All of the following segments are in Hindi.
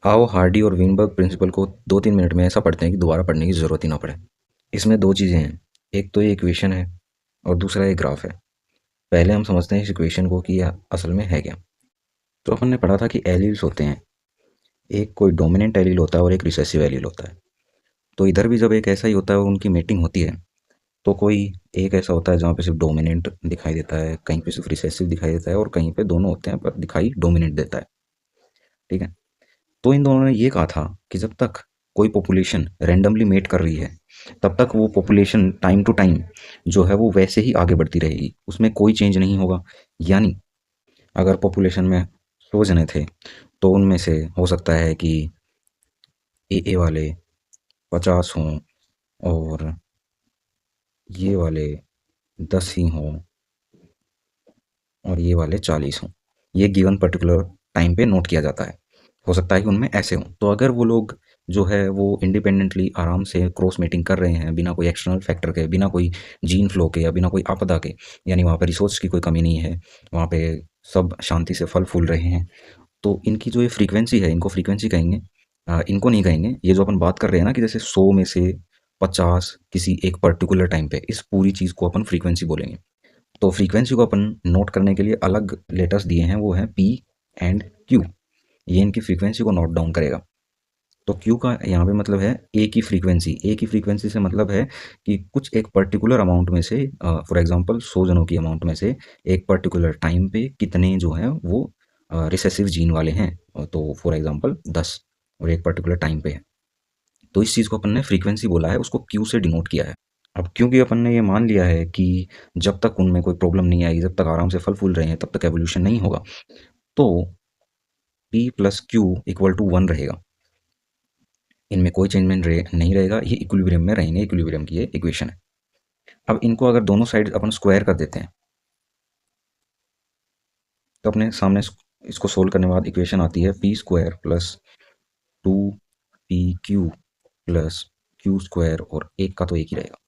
आओ हार्डी और वीनबर्ग प्रिंसिपल को 2-3 मिनट में ऐसा पढ़ते हैं कि दोबारा पढ़ने की ज़रूरत ही ना पड़े। इसमें दो चीज़ें हैं, एक तो ये इक्वेशन है और दूसरा ये ग्राफ है। पहले हम समझते हैं इस इक्वेशन को कि यह असल में है क्या। तो अपन ने पढ़ा था कि एलील्स होते हैं, एक कोई डोमिनेंट एलील होता है और एक रिसेसिव एलील होता है। तो इधर भी जब एक ऐसा ही होता है और उनकी मेटिंग होती है, तो कोई एक ऐसा होता है जहाँ पे सिर्फ डोमिनेंट दिखाई देता है, कहीं पे सिर्फ रिसेसिव दिखाई देता है और कहीं पे दोनों होते हैं पर दिखाई डोमिनेंट देता है। ठीक है। तो इन दोनों ने ये कहा था कि जब तक कोई पॉपुलेशन रैंडमली मेट कर रही है, तब तक वो पॉपुलेशन टाइम टू टाइम जो है वो वैसे ही आगे बढ़ती रहेगी, उसमें कोई चेंज नहीं होगा। यानी अगर पॉपुलेशन में 100 जने थे, तो उनमें से हो सकता है कि ए वाले 50 हों और ये वाले 10 ही हों और ये वाले 40 हों। ये गिवन पर्टिकुलर टाइम पे नोट किया जाता है। हो सकता है कि उनमें ऐसे हों। तो अगर वो लोग जो है वो इंडिपेंडेंटली आराम से क्रॉस मेटिंग कर रहे हैं, बिना कोई एक्सटर्नल फैक्टर के, बिना कोई जीन फ्लो के या बिना कोई आपदा के, यानी वहाँ पे रिसोर्स की कोई कमी नहीं है, वहाँ पे सब शांति से फल फूल रहे हैं, तो इनकी जो ये फ्रीक्वेंसी है, इनको फ्रीक्वेंसी कहेंगे। इनको नहीं कहेंगे। ये जो अपन बात कर रहे हैं ना कि जैसे 100 में से 50 किसी एक पर्टिकुलर टाइम पे, इस पूरी चीज़ को अपन फ्रीक्वेंसी बोलेंगे। तो फ्रीक्वेंसी को अपन नोट करने के लिए अलग लेटर्स दिए हैं, वो हैं पी एंड क्यू। ये इनकी फ्रीक्वेंसी को नोट डाउन करेगा। तो क्यू का यहाँ पे मतलब है ए की फ्रीक्वेंसी। ए की फ्रीक्वेंसी से मतलब है कि कुछ एक पर्टिकुलर अमाउंट में से, फॉर एग्जांपल 100 जनों की अमाउंट में से एक पर्टिकुलर टाइम पे कितने जो हैं वो रिसेसिव जीन वाले हैं। तो फॉर एग्जांपल 10 और एक पर्टिकुलर टाइम पे है। तो इस चीज़ को अपन ने फ्रीक्वेंसी बोला है, उसको क्यू से डिनोट किया है। अब क्योंकि अपन ने ये मान लिया है कि जब तक उनमें कोई प्रॉब्लम नहीं आएगी, जब तक आराम से फल फूल रहे हैं, तब तक एवोल्यूशन नहीं होगा, तो P plus Q equal to 1 रहेगा। इनमें कोई चेंजमेंट नहीं रहेगा, ये इक्विलिब्रियम में रहेंगे। इक्विलिब्रियम की ये इक्वेशन है। अब इनको अगर दोनों साइड अपन स्क्वायर कर देते हैं, तो अपने सामने इसको सोल्व करने के बाद इक्वेशन आती है P square plus 2 P Q plus Q square, और एक का तो एक ही रहेगा।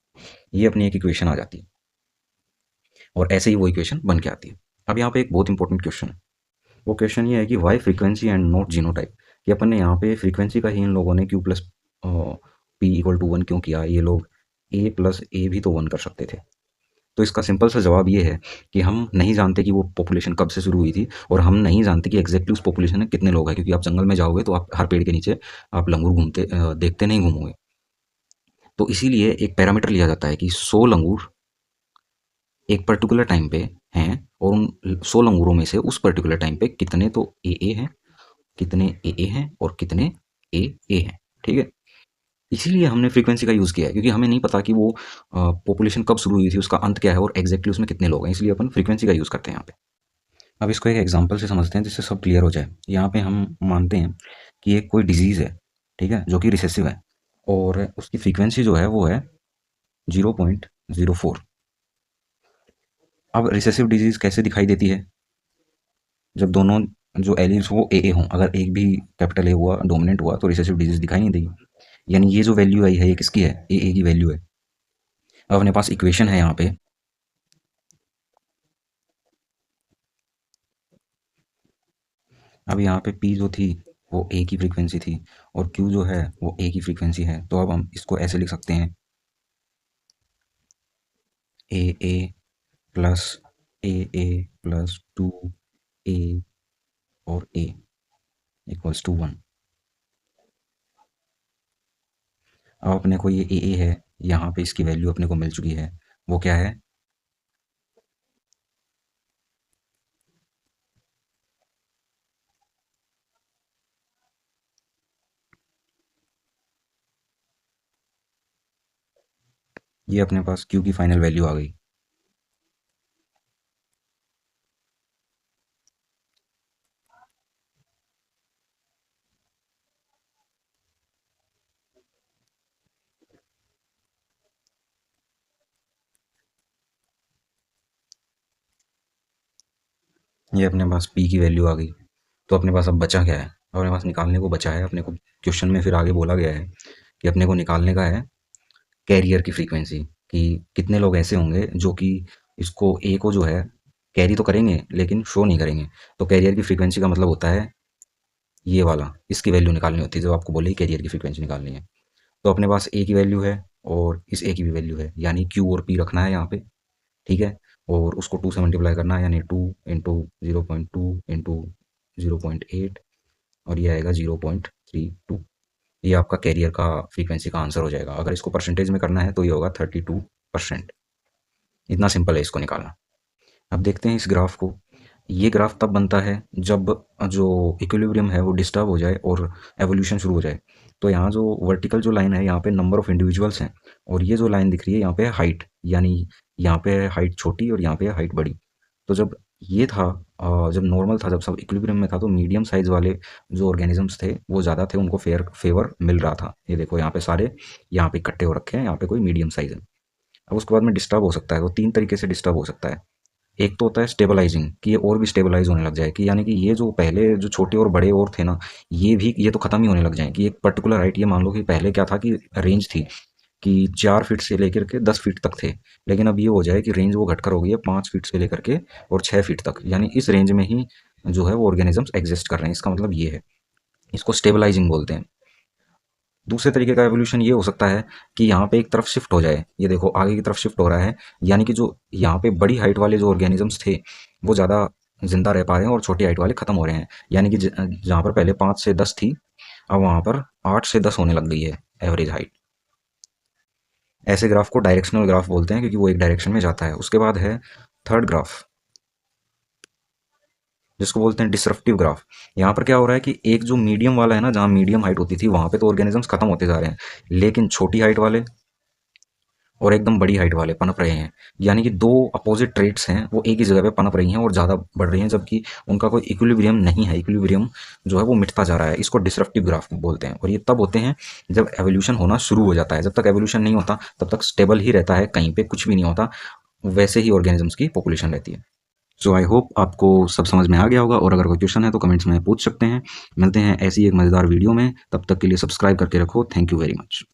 ये अपनी एक इक्वेशन आ जाती है और ऐसे ही वो इक्वेशन बन के आती है। अब यहाँ पे एक बहुत इंपॉर्टेंट क्वेश्चन है। वो क्वेश्चन ये है कि why frequency and not genotype. कि अपन ने यहाँ पे फ्रीक्वेंसी का ही इन लोगों ने Q plus P equal to 1 क्यों किया। ये लोग ए प्लस ए भी तो 1 कर सकते थे। तो इसका सिंपल सा जवाब ये है कि हम नहीं जानते कि वो पॉपुलेशन कब से शुरू हुई थी, और हम नहीं जानते कि एग्जैक्टली उस पॉपुलेशन में कितने लोग हैं, क्योंकि आप जंगल में जाओगे तो आप हर पेड़ के नीचे आप लंगूर देखते नहीं घूमोगे। तो इसीलिए एक पैरामीटर लिया जाता है कि 100 लंगूर एक पर्टिकुलर टाइम पे हैं, और उन 100 लंगूरों में से उस पर्टिकुलर टाइम पे कितने तो ए हैं, कितने ए हैं और कितने ए हैं। ठीक है। इसीलिए हमने फ्रीक्वेंसी का यूज़ किया है, क्योंकि हमें नहीं पता कि वो पॉपुलेशन कब शुरू हुई थी, उसका अंत क्या है और एग्जैक्टली उसमें कितने लोग हैं, इसलिए अपन फ्रीक्वेंसी का यूज़ करते हैं यहाँ पे। अब इसको एक एग्जांपल से समझते हैं जिससे सब क्लियर हो जाए। यहाँ पे हम मानते हैं कि एक कोई डिजीज़ है, ठीक है, जो कि रिसेसिव है, और उसकी फ्रीक्वेंसी जो है वो है 0.04। अब रिसेसिव डिजीज़ कैसे दिखाई देती है? जब दोनों जो एलील्स हो ए हों, अगर एक भी कैपिटल ए हुआ, डोमिनेंट हुआ, तो रिसेसिव डिजीज़ दिखाई नहीं देगी। यानी ये जो वैल्यू आई है ये किसकी है? ए की वैल्यू है। अब अपने पास इक्वेशन है यहाँ पे। अब यहाँ पे पी जो थी वो ए की फ्रीक्वेंसी थी, और क्यू जो है वो ए की फ्रीक्वेंसी है। तो अब हम इसको ऐसे लिख सकते हैं, ए प्लस ए प्लस 2 ए और ए इक्वल्स टू 1। अब अपने को ये ए है, यहाँ पे इसकी वैल्यू अपने को मिल चुकी है। वो क्या है? ये अपने पास क्यू की फाइनल वैल्यू आ गई। ये अपने पास पी की वैल्यू आ गई। तो अपने पास अब बचा क्या है? अपने पास निकालने को बचा है, अपने को क्वेश्चन में फिर आगे बोला गया है कि अपने को निकालने का है कैरियर की फ्रीक्वेंसी, कि कितने लोग ऐसे होंगे जो कि इसको ए को जो है कैरी तो करेंगे लेकिन शो नहीं करेंगे। तो कैरियर की फ्रीक्वेंसी का मतलब होता है ये वाला, इसकी वैल्यू निकालनी होती है जब आपको बोले कैरियर की फ्रीक्वेंसी निकालनी है। तो अपने पास ए की वैल्यू है और इस ए की भी वैल्यू है, यानी क्यू और पी रखना है यहाँ पे, ठीक है। और उसको 2 से मल्टीप्लाई करना है, यानी 2 इंटू 0.2 इंटू 0.8 और ये आएगा 0.32। ये आपका कैरियर का फ्रीक्वेंसी का आंसर हो जाएगा। अगर इसको परसेंटेज में करना है तो ये होगा 32%। इतना सिंपल है इसको निकालना। अब देखते हैं इस ग्राफ को। ये ग्राफ तब बनता है जब जो इक्विलिब्रियम है वो डिस्टर्ब हो जाए और एवोल्यूशन शुरू हो जाए। तो यहाँ जो वर्टिकल जो लाइन है यहाँ पे नंबर ऑफ इंडिविजुअल्स हैं, और ये जो लाइन दिख रही है यहाँ पे हाइट, यानी यहाँ पे है हाइट छोटी और यहाँ पे है हाइट बड़ी। तो जब ये था जब नॉर्मल था, जब सब इक्विलिब्रियम में था, तो मीडियम साइज वाले जो ऑर्गेनिजम्स थे वो ज़्यादा थे, उनको फेवर मिल रहा था। ये देखो यहाँ पे सारे यहाँ पे इकट्ठे हो रखे हैं, यहाँ पे कोई मीडियम साइज है। अब उसके बाद में डिस्टर्ब हो सकता है, तो 3 तरीके से डिस्टर्ब हो सकता है। एक तो होता है स्टेबलाइजिंग, कि ये और भी स्टेबलाइज होने लग जाए, कि यानी कि ये जो पहले जो छोटे और बड़े और थे ना, ये तो खत्म ही होने लग जाए। कि एक पर्टिकुलर हाइट, ये मान लो कि पहले क्या था कि रेंज थी कि 4 फीट से लेकर के 10 फीट तक थे, लेकिन अब ये हो जाए कि रेंज वो घटकर हो गई है 5 फीट से लेकर के और 6 फीट तक, यानी इस रेंज में ही जो है वो ऑर्गेनिजम्स एग्जिस्ट कर रहे हैं। इसका मतलब ये है, इसको स्टेबलाइजिंग बोलते हैं। दूसरे तरीके का एवोल्यूशन ये हो सकता है कि यहाँ पे एक तरफ शिफ्ट हो जाए, ये देखो आगे की तरफ शिफ्ट हो रहा है, यानी कि जो यहाँ पे बड़ी हाइट वाले जो ऑर्गेनिजम्स थे वो ज़्यादा जिंदा रह पा रहे हैं और छोटी हाइट वाले खत्म हो रहे हैं। यानी कि जहाँ पर पहले 5 से 10 थी, अब वहाँ पर 8 से 10 होने लग गई है एवरेज हाइट। ऐसे ग्राफ को डायरेक्शनल ग्राफ बोलते हैं, क्योंकि वो एक डायरेक्शन में जाता है। उसके बाद है थर्ड ग्राफ, जिसको बोलते हैं डिसरप्टिव ग्राफ। यहाँ पर क्या हो रहा है कि एक जो मीडियम वाला है ना, जहाँ मीडियम हाइट होती थी वहाँ पे तो ऑर्गेनिजम्स खत्म होते जा रहे हैं, लेकिन छोटी हाइट वाले और एकदम बड़ी हाइट वाले पनप रहे हैं। यानी कि दो अपोजिट ट्रेट्स हैं, वो एक ही जगह पे पनप रही हैं और ज़्यादा बढ़ रही हैं, जबकि उनका कोई इक्विलिब्रियम नहीं है। इक्विलिब्रियम जो है वो मिटता जा रहा है। इसको डिसरप्टिव ग्राफ बोलते हैं, और ये तब होते हैं जब एवोल्यूशन होना शुरू हो जाता है। जब तक एवोल्यूशन नहीं होता तब तक स्टेबल ही रहता है, कहीं पे कुछ भी नहीं होता, वैसे ही ऑर्गेनिजम्स की पॉपुलेशन रहती है। सो आई होप आपको सब समझ में आ गया होगा, और अगर कोई क्वेश्चन है तो कमेंट्स में पूछ सकते हैं। मिलते हैं ऐसी एक मज़ेदार वीडियो में, तब तक के लिए सब्सक्राइब करके रखो। Thank you very much.